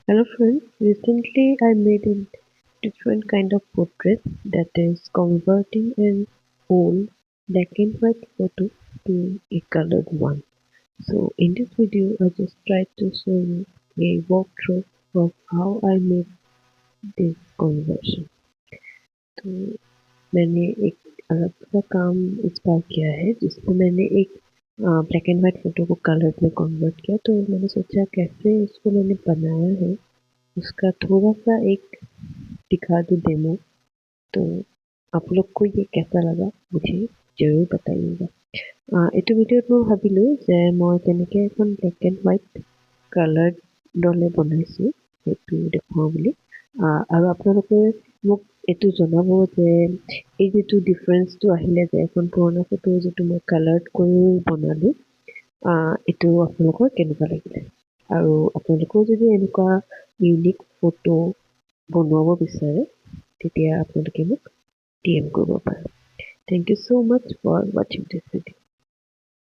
Hello friends, recently I made a different kind of portrait that is converting an old black and white photo to a colored one. So in this video I just tried to show you a walkthrough of how I made this conversion. तो मैंने एक अलग सा काम इस बार किया है जिसमें मैंने एक ब्लैक एंड व्हाइट फोटो को कलर में कन्वर्ट किया तो मैंने सोचा कैसे उसको मैंने बनाया है उसका थोड़ा सा एक दिखा दूँ डेमो तो आप लोग को ये कैसा लगा मुझे জৰুৰ बताइएगा এইটো ভিডিঅ'ত মই ভাবিলোঁ যে মই কেনেকৈ এখন ব্লেক এণ্ড হোৱাইট কালাৰ্ড দলে বনাইছোঁ সেইটো দেখুৱাওঁ বুলি আৰু আপোনালোকে মোক এইটো জনাব যে এই যিটো ডিফাৰেঞ্চটো আহিলে যে এখন পুৰণা ফটো যিটো মই কালাৰ্ড কৰি বনালোঁ এইটো আপোনালোকৰ কেনেকুৱা লাগিলে আৰু আপোনালোকেও যদি এনেকুৱা ইউনিক ফটো বনোৱাব বিচাৰে তেতিয়া আপোনালোকে মোক DM কৰিব পাৰে। Thank you so much for watching this video.